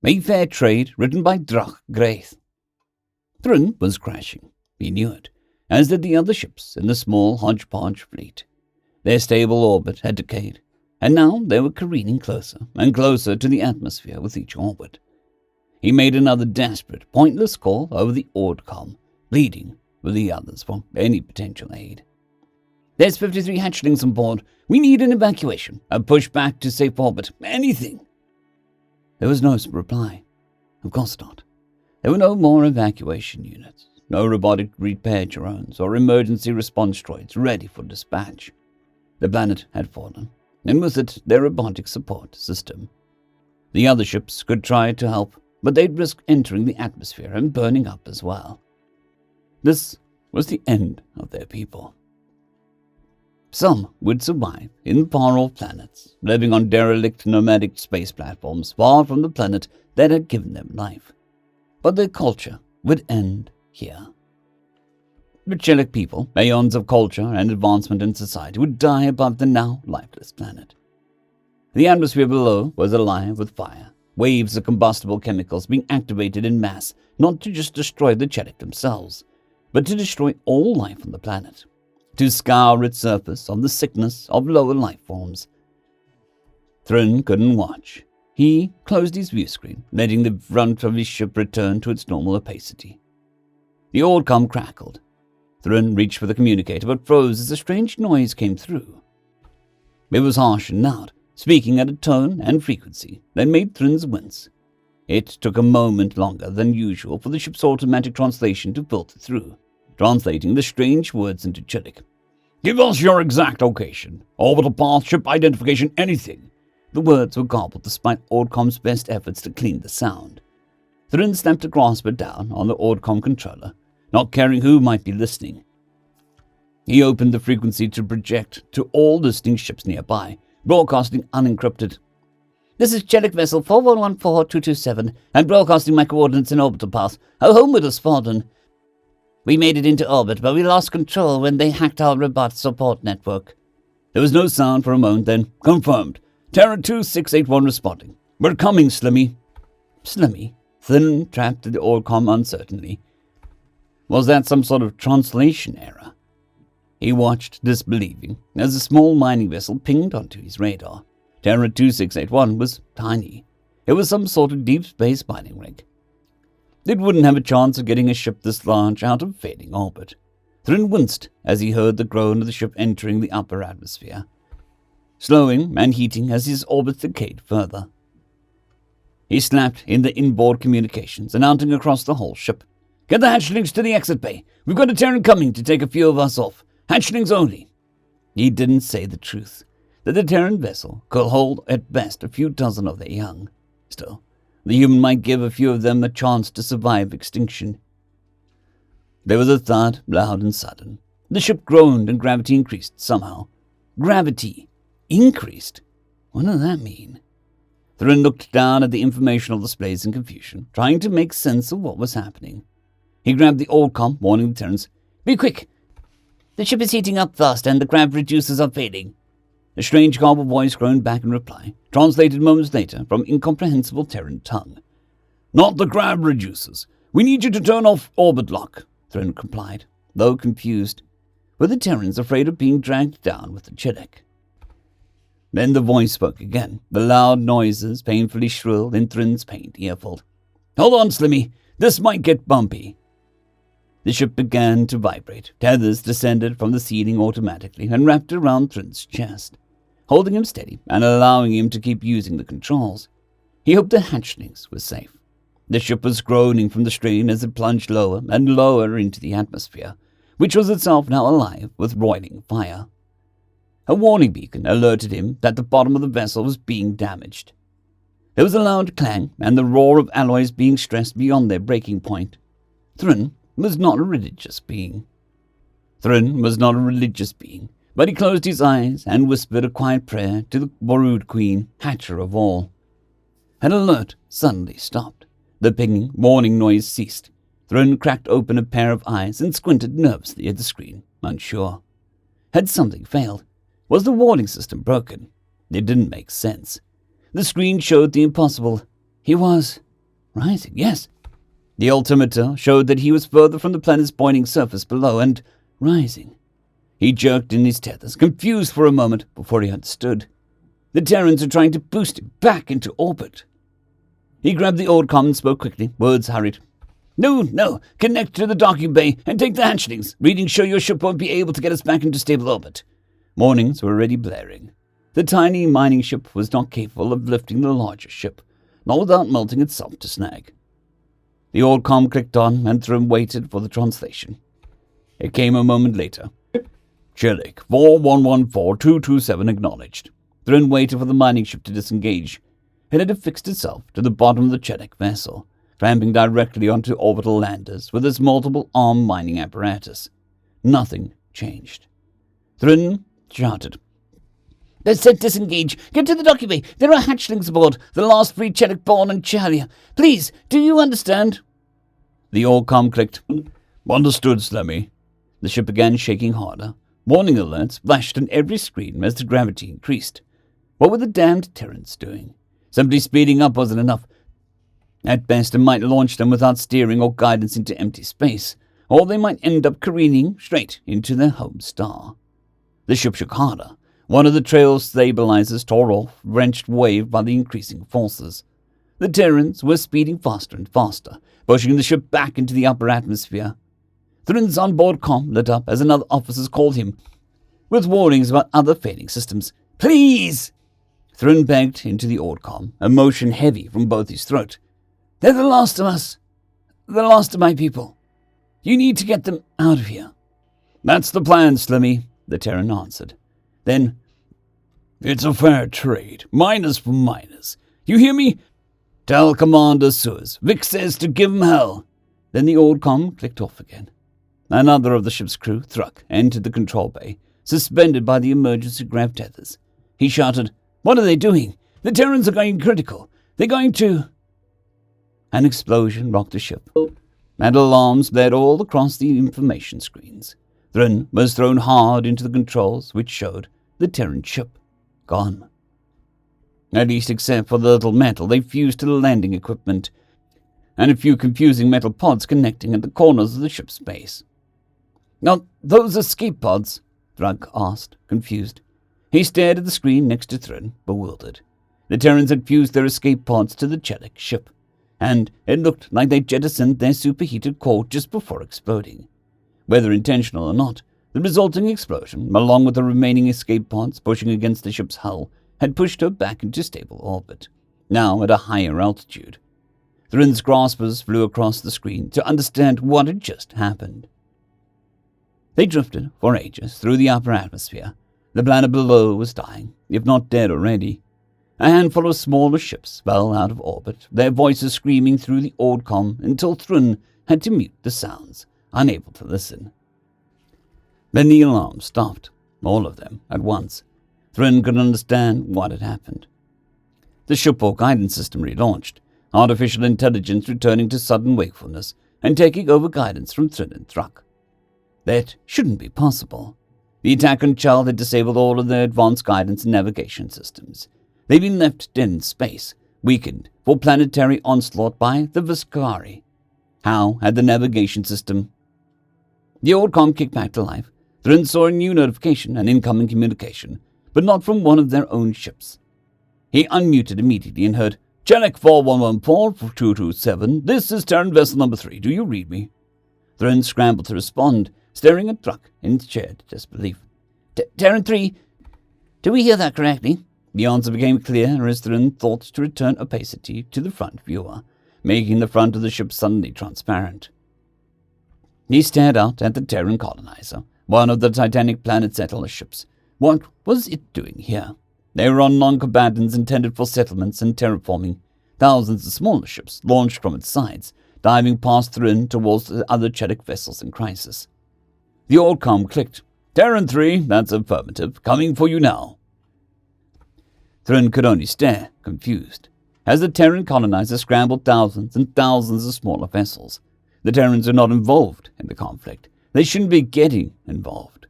A fair trade written by DracheGraethe. Thrun was crashing. He knew it, as did the other ships in the small hodgepodge fleet. Their stable orbit had decayed, and now they were careening closer and closer to the atmosphere with each orbit. He made another desperate, pointless call over the ordcom, pleading with the others for any potential aid. "There's 53 hatchlings on board. We need an evacuation, a push back to safe orbit, anything." There was no reply. Of course not. There were no more evacuation units, no robotic repair drones or emergency response droids ready for dispatch. The planet had fallen, and with it their robotic support system. The other ships could try to help, but they'd risk entering the atmosphere and burning up as well. This was the end of their people. Some would survive in far-off planets, living on derelict nomadic space platforms far from the planet that had given them life. But their culture would end here. The Chelic people, aeons of culture and advancement in society, would die above the now lifeless planet. The atmosphere below was alive with fire, waves of combustible chemicals being activated in mass, not to just destroy the Chelic themselves, but to destroy all life on the planet, to scour its surface of the sickness of lower life forms. Thrun couldn't watch. He closed his view screen, letting the front of his ship return to its normal opacity. The ordcom crackled. Thrun reached for the communicator, but froze as a strange noise came through. It was harsh and loud, speaking at a tone and frequency that made Thrun's wince. It took a moment longer than usual for the ship's automatic translation to filter through, translating the strange words into Chelic. "Give us your exact location. Orbital path, ship identification, anything." The words were garbled despite Ordcom's best efforts to clean the sound. Thrun snapped a grasper down on the Ordcom controller, not caring who might be listening. He opened the frequency to project to all listening ships nearby, broadcasting unencrypted. "This is Chelic vessel 4114227, and broadcasting my coordinates and orbital path. Our homeward has fallen. We made it into orbit, but we lost control when they hacked our robot support network." There was no sound for a moment, then, "Confirmed. Terra 2681 responding. We're coming, Slimmy." Slimmy? Thrun tapped the Ordcom uncertainly. Was that some sort of translation error? He watched, disbelieving, as a small mining vessel pinged onto his radar. Terra 2681 was tiny. It was some sort of deep space mining rig. It wouldn't have a chance of getting a ship this large out of fading orbit. Thrun winced as he heard the groan of the ship entering the upper atmosphere, slowing and heating as his orbit decayed further. He snapped in the inboard communications, announcing across the whole ship, "Get the hatchlings to the exit bay. We've got a Terran coming to take a few of us off. Hatchlings only." He didn't say the truth, that the Terran vessel could hold at best a few dozen of their young. Still, the human might give a few of them a chance to survive extinction. There was a thud, loud and sudden. The ship groaned and gravity increased somehow. Gravity increased? What did that mean? Thrun looked down at the informational displays in confusion, trying to make sense of what was happening. He grabbed the Ordcom, warning the Terrans, "Be quick! The ship is heating up fast and the grav reducers are fading." A strange garbled voice groaned back in reply, translated moments later from incomprehensible Terran tongue. "Not the grav reducers. We need you to turn off orbit lock," Thrun complied, though confused. Were the Terrans afraid of being dragged down with the Chelic? Then the voice spoke again, the loud noises painfully shrill in Thrun's pained earful. "Hold on, Slimmy. This might get bumpy." The ship began to vibrate. Tethers descended from the ceiling automatically and wrapped around Thrun's chest, holding him steady and allowing him to keep using the controls. He hoped the hatchlings were safe. The ship was groaning from the strain as it plunged lower and lower into the atmosphere, which was itself now alive with roiling fire. A warning beacon alerted him that the bottom of the vessel was being damaged. There was a loud clang and the roar of alloys being stressed beyond their breaking point. Thrun was not a religious being. But he closed his eyes and whispered a quiet prayer to the Brood Queen, Hatcher of all. An alert suddenly stopped. The pinging, warning noise ceased. Thrun cracked open a pair of eyes and squinted nervously at the screen, unsure. Had something failed? Was the warning system broken? It didn't make sense. The screen showed the impossible. He was Rising, yes. The altimeter showed that he was further from the planet's boiling surface below and rising. He jerked in his tethers, confused for a moment before he understood. The Terrans were trying to boost him back into orbit. He grabbed the old-com and spoke quickly. Words hurried. No, connect to the docking bay and take the hatchlings. Readings show your ship won't be able to get us back into stable orbit. Warnings were already blaring. The tiny mining ship was not capable of lifting the larger ship, not without melting itself to snag. The old-com clicked on and Thrun waited for the translation. It came a moment later. Chelik, 4114-227 acknowledged. Thrun waited for the mining ship to disengage. It had affixed itself to the bottom of the Chelik vessel, clamping directly onto orbital landers with its multiple arm mining apparatus. Nothing changed. Thrun shouted. They said disengage. Get to the docking bay. There are hatchlings aboard. The last free Chelik born and Chalia. Please, do you understand? The old-com clicked. Understood, Slemmy. The ship began shaking harder. Warning alerts flashed on every screen as the gravity increased. What were the damned Terrans doing? Simply speeding up wasn't enough. At best, it might launch them without steering or guidance into empty space, or they might end up careening straight into their home star. The ship shook harder. One of the trail stabilizers tore off, wrenched wave by the increasing forces. The Terrans were speeding faster and faster, pushing the ship back into the upper atmosphere. Thrun's onboard comm lit up as another officer called him, with warnings about other failing systems. Please! Thrun begged into the odd-comm, emotion heavy from both his throat. They're the last of us. The last of my people. You need to get them out of here. That's the plan, Slimmy, the Terran answered. Then, it's a fair trade. Miners for miners. You hear me? Tell Commander Suez. Vic says to give him hell. Then the old-comm clicked off again. Another of the ship's crew, Thruck, entered the control bay, suspended by the emergency grav tethers. He shouted, What are they doing? The Terrans are going critical. They're going to... An explosion rocked the ship, and alarms bled all across the information screens. Thrun was thrown hard into the controls, which showed the Terran ship gone. At least except for the little metal they fused to the landing equipment, and a few confusing metal pods connecting at the corners of the ship's base. Now, those escape pods? Thrug asked, confused. He stared at the screen next to Thrun, bewildered. The Terrans had fused their escape pods to the Chelik ship, and it looked like they jettisoned their superheated core just before exploding. Whether intentional or not, the resulting explosion, along with the remaining escape pods pushing against the ship's hull, had pushed her back into stable orbit, now at a higher altitude. Thrun's graspers flew across the screen to understand what had just happened. They drifted for ages through the upper atmosphere. The planet below was dying, if not dead already. A handful of smaller ships fell out of orbit, their voices screaming through the odd-comm until Thrun had to mute the sounds, unable to listen. Then the alarms stopped, all of them at once. Thrun could understand what had happened. The shipboard guidance system relaunched, artificial intelligence returning to sudden wakefulness and taking over guidance from Thrun and Thruck. That shouldn't be possible. The attack on Chal had disabled all of their advanced guidance and navigation systems. They'd been left dead in space, weakened for planetary onslaught by the Viscari. How had the navigation system... The old comm kicked back to life. Thrun saw a new notification, an incoming communication, but not from one of their own ships. He unmuted immediately and heard, Chelik 4114-227, this is Terran vessel number 3, do you read me? Thrun scrambled to respond, staring at Thruck in shared disbelief. Terran 3, do we hear that correctly? The answer became clear as Thrun thought to return opacity to the front viewer, making the front of the ship suddenly transparent. He stared out at the Terran colonizer, one of the Titanic planet settler ships. What was it doing here? They were on non-combatants intended for settlements and terraforming. Thousands of smaller ships launched from its sides, diving past Thrun towards the other Chelik vessels in crisis. The old-comm clicked. Terran 3, that's affirmative. Coming for you now. Thrun could only stare, confused, as the Terran colonizer scrambled thousands and thousands of smaller vessels. The Terrans are not involved in the conflict. They shouldn't be getting involved.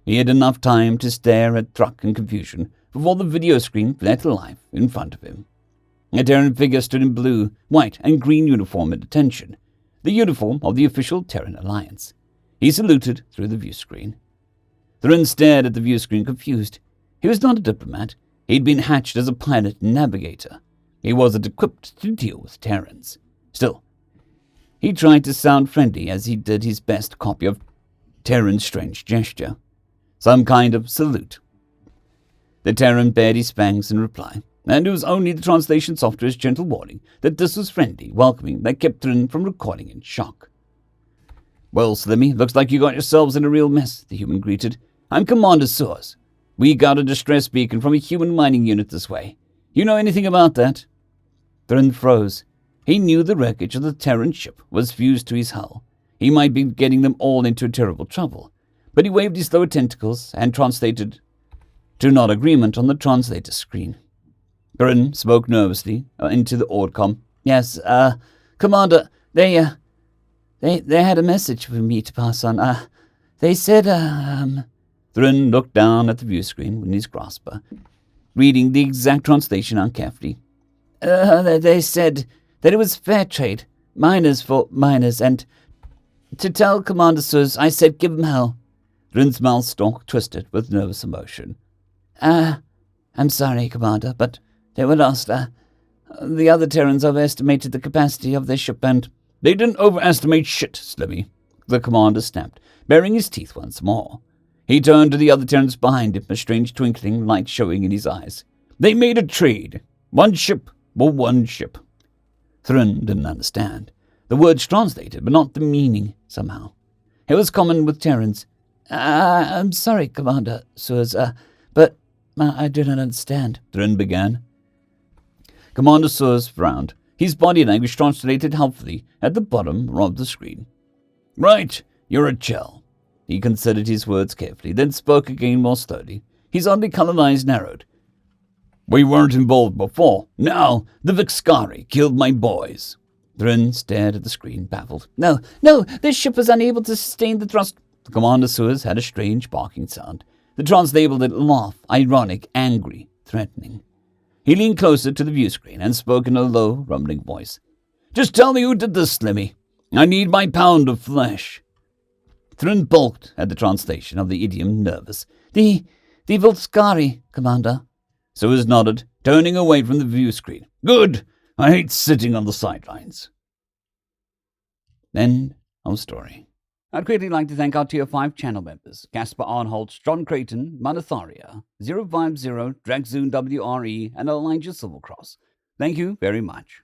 He had enough time to stare at Thruck in confusion before the video screen flared to life in front of him. A Terran figure stood in blue, white, and green uniform at attention, the uniform of the official Terran Alliance. He saluted through the view screen. Thrun stared at the view screen, confused. He was not a diplomat. He'd been hatched as a pilot and navigator. He wasn't equipped to deal with Terrans. Still, he tried to sound friendly as he did his best copy of Terran's strange gesture. Some kind of salute. The Terran bared his fangs in reply, and it was only the translation software's gentle warning that this was friendly, welcoming, that kept Thrun from recoiling in shock. "Well, Slimmy, looks like you got yourselves in a real mess," the human greeted. "I'm Commander Source. We got a distress beacon from a human mining unit this way. You know anything about that?" Thrun froze. He knew the wreckage of the Terran ship was fused to his hull. He might be getting them all into terrible trouble. But he waved his lower tentacles and translated to nod agreement on the translator screen. Thrun spoke nervously into the AUDCOM. "Yes, Commander, they had a message for me to pass on. They said, Thrun looked down at the view screen in his grasper, reading the exact translation out carefully. They said that it was fair trade, miners for miners, and to tell Commander Suz, I said give him hell." Thrun's mouth stalk twisted with nervous emotion. I'm sorry, Commander, but they were lost. The other Terrans overestimated the capacity of their ship and—" "They didn't overestimate shit, Slimmy," the commander snapped, baring his teeth once more. He turned to the other Terrans behind him, a strange twinkling light showing in his eyes. "They made a trade. One ship for one ship." Thrun didn't understand. The words translated, but not the meaning, somehow. It was common with Terrans. I'm sorry, Commander Suz, but I do not understand," Thrun began. Commander Suz frowned. His body language translated helpfully at the bottom of the screen. "Right, you're a Chell." He considered his words carefully, then spoke again more slowly. His oddly colored eyes narrowed. "We weren't involved before. Now, the Vixkari killed my boys." Thrun stared at the screen, baffled. No, this ship was unable to sustain the thrust." The Commander Suz had a strange barking sound. The trans labeled it laugh, ironic, angry, threatening. He leaned closer to the view screen and spoke in a low, rumbling voice. "Just tell me who did this, Slimmy. I need my pound of flesh." Thrun balked at the translation of the idiom, nervous. The Volskari, Commander." Suz nodded, turning away from the view screen. "Good. I hate sitting on the sidelines." End of story. I'd greatly like to thank our Tier 5 channel members, Caspar Arnholtz, John Creighton, Manatharia, 050, Dragzoon WRE, and Elijah Silvercross. Thank you very much.